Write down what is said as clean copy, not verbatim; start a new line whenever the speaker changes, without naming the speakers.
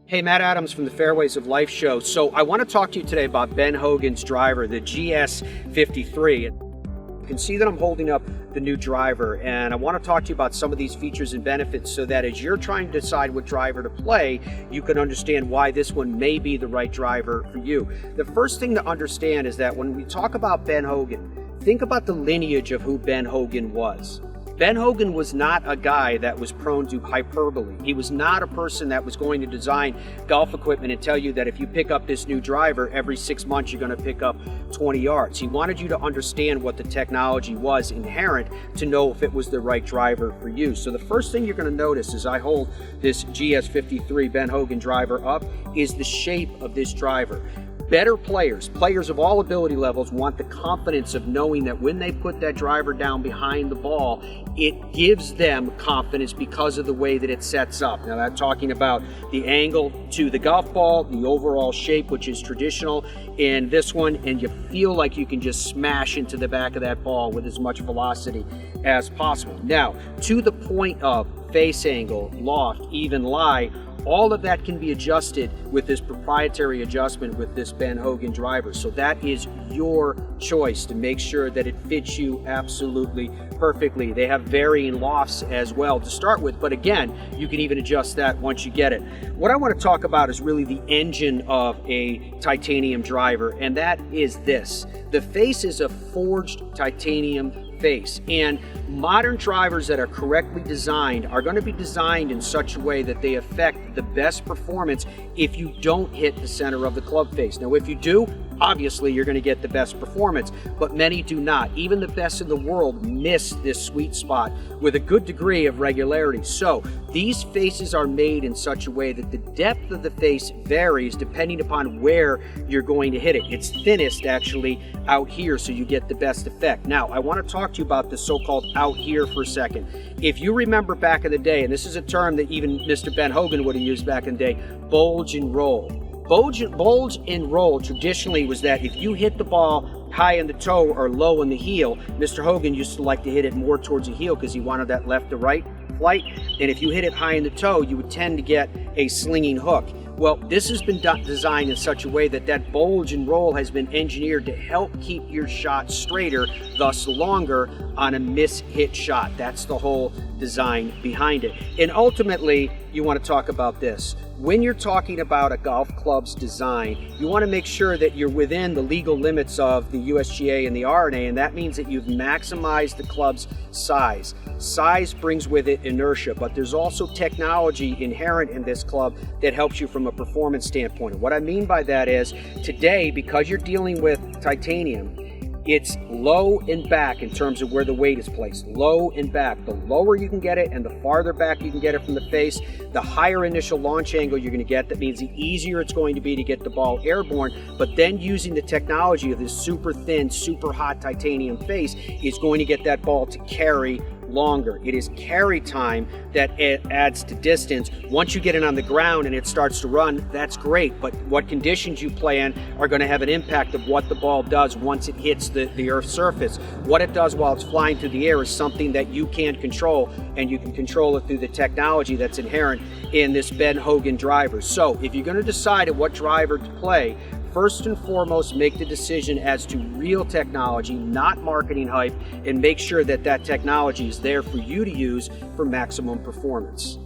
Hey, Matt Adams from the Fairways of Life show. So I want to talk to you today about Ben Hogan's driver, the GS53. You can see that I'm holding up the new driver, and I want to talk to you about some of these features and benefits so that as you're trying to decide what driver to play, you can understand why this one may be the right driver for you. The first thing to understand is that when we talk about Ben Hogan, think about the lineage of who Ben Hogan was. Ben Hogan was not a guy that was prone to hyperbole. He was not a person that was going to design golf equipment and tell you that if you pick up this new driver, every 6 months you're going to pick up 20 yards. He wanted you to understand what the technology was inherent to know if it was the right driver for you. So the first thing you're going to notice as I hold this GS53 Ben Hogan driver up is the shape of this driver. Better players of all ability levels want the confidence of knowing that when they put that driver down behind the ball, it gives them confidence because of the way that it sets up. Now, I'm talking about the angle to the golf ball, the overall shape, which is traditional in this one, and you feel like you can just smash into the back of that ball with as much velocity as possible. Now, to the point of face angle, loft, even lie, all of that can be adjusted with this proprietary adjustment with this Ben Hogan driver. So that is your choice to make sure that it fits you absolutely perfectly. They have varying lofts as well to start with, but again, you can even adjust that once you get it. What I want to talk about is really the engine of a titanium driver, and that is this. The face is a forged titanium face, and modern drivers that are correctly designed are going to be designed in such a way that they affect the best performance if you don't hit the center of the club face. Now, if you do, obviously you're going to get the best performance, but many do not. Even the best in the world miss this sweet spot with a good degree of regularity. So these faces are made in such a way that the depth of the face varies depending upon where you're going to hit it. It's thinnest actually out here, so you get the best effect. Now, I want to talk to you about the so-called out here for a second. If you remember back in the day, and this is a term that even Mr. Ben Hogan would have used back in the day, bulge and roll. Bulge and roll traditionally was that if you hit the ball high in the toe or low in the heel, Mr. Hogan used to like to hit it more towards the heel because he wanted that left to right flight. And if you hit it high in the toe, you would tend to get a slinging hook. Well, this has been designed in such a way that that bulge and roll has been engineered to help keep your shot straighter, thus longer on a miss-hit shot. That's the whole design behind it. And ultimately, you want to talk about this. When you're talking about a golf club's design, you want to make sure that you're within the legal limits of the USGA and the R&A, and that means that you've maximized the club's size. Size brings with it inertia, but there's also technology inherent in this club that helps you from a performance standpoint. And what I mean by that is, today, because you're dealing with titanium, it's low and back in terms of where the weight is placed. Low and back. The lower you can get it and the farther back you can get it from the face, the higher initial launch angle you're going to get. That means the easier it's going to be to get the ball airborne. But then using the technology of this super thin, super hot titanium face is going to get that ball to carry longer. It is carry time that it adds to distance. Once you get it on the ground and it starts to run, that's great, but what conditions you play in are going to have an impact of what the ball does once it hits the earth's surface. What it does while it's flying through the air is something that you can't control, and you can control it through the technology that's inherent in this Ben Hogan driver. So if you're going to decide at what driver to play, first and foremost, make the decision as to real technology, not marketing hype, and make sure that that technology is there for you to use for maximum performance.